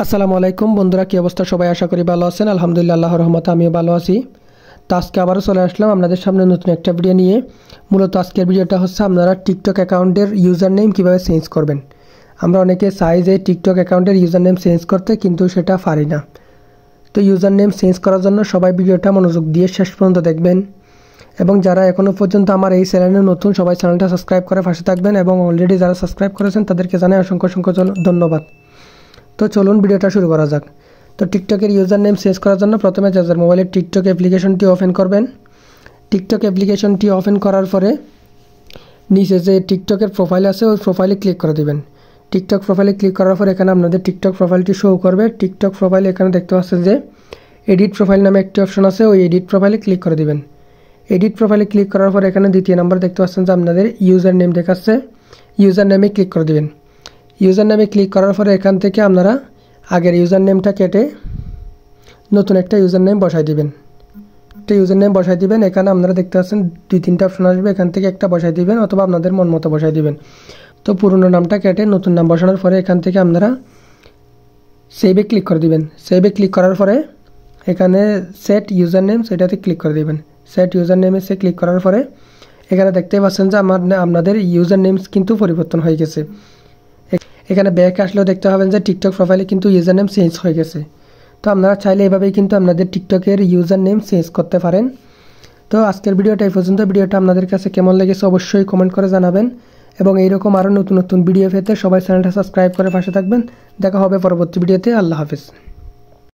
আসসালামু আলাইকুম বন্ধুরা, কি অবস্থা? সবাই আশা করি ভালো আছেন। আলহামদুলিল্লাহ, আল্লাহর রহমতে আমিও ভালো আছি। তো আজকে আবারও চলে আসলাম আপনাদের সামনে নতুন একটা ভিডিও নিয়ে। মূলত আজকের ভিডিওটা হচ্ছে আপনারা টিকটক অ্যাকাউন্টের ইউজার নেম কীভাবে চেঞ্জ করবেন। আমরা অনেকে চাই যে টিকটক অ্যাকাউন্টের ইউজার নেম চেঞ্জ করতে, কিন্তু সেটা পারি না। তো ইউজার নেম চেঞ্জ করার জন্য সবাই ভিডিওটা মনোযোগ দিয়ে শেষ পর্যন্ত দেখবেন, এবং যারা এখনও পর্যন্ত আমার এই চ্যানেলে নতুন, সবাই চ্যানেলটা সাবস্ক্রাইব করে পাশে থাকবেন, এবং অলরেডি যারা সাবস্ক্রাইব করেছেন তাদেরকে জানাই অসংখ্য অসংখ্য ধন্যবাদ। তো চলুন ভিডিওটা শুরু করা যাক। তো টিকটকের ইউজার নেম চেঞ্জ করার জন্য প্রথমে যাদের মোবাইলের টিকটক অ্যাপ্লিকেশনটি ওপেন করবেন। টিকটক অ্যাপ্লিকেশনটি ওপেন করার পরে নিচে যে টিকটকের প্রোফাইল আছে ওই প্রোফাইলে ক্লিক করে দেবেন। টিকটক প্রোফাইলে ক্লিক করার পর এখানে আপনাদের টিকটক প্রোফাইলটি শো করবে। টিকটক প্রোফাইলে এখানে দেখতে পাচ্ছেন যে এডিট প্রোফাইল নামে একটি অপশন আছে, ওই এডিট প্রোফাইলে ক্লিক করে দেবেন। এডিট প্রোফাইলে ক্লিক করার পর এখানে দ্বিতীয় নাম্বার দেখতে পাচ্ছেন যে আপনাদের ইউজার নেম দেখাচ্ছে, ইউজার নেমে ক্লিক করে দেবেন। ইউজার নেমে ক্লিক করার পরে এখান থেকে আপনারা আগের ইউজার নেমটা কেটে নতুন একটা ইউজার নেম বসাই দিবেন। একটা ইউজার নেম বসাই দিবেন। এখানে আপনারা দেখতে পাচ্ছেন 2-3টা অপশন আসবে, এখান থেকে একটা বসাই দিবেন অথবা আপনাদের মন মতো বসাই দিবেন। তো পুরনো নামটা কেটে নতুন নাম বসানোর পরে এখান থেকে আপনারা সেভে ক্লিক করে দিবেন। সেভে ক্লিক করার পরে এখানে সেট ইউজার নেম, সেটাতে ক্লিক করে দিবেন। সেট ইউজার নেমে ক্লিক করার পরে এখানে দেখতে পাচ্ছেন যে আপনাদের ইউজার নেম কিন্তু পরিবর্তন হয়ে গেছে। এখানে ব্যাক আসলেও দেখতে পাবেন যে টিকটক প্রোফাইলে কিন্তু ইউজার নেম চেঞ্জ হয়ে গেছে। তো আপনারা চাইলে এভাবেই কিন্তু আপনাদের টিকটকের ইউজার নেম চেঞ্জ করতে পারেন। তো আজকের ভিডিওটা এই পর্যন্ত। ভিডিওটা আপনাদের কাছে কেমন লেগেছে অবশ্যই কমেন্ট করে জানাবেন, এবং এইরকম আরও নতুন নতুন ভিডিও পেতে সবাই চ্যানেলটা সাবস্ক্রাইব করে পাশে থাকবেন। দেখা হবে পরবর্তী ভিডিওতে। আল্লাহ হাফেজ।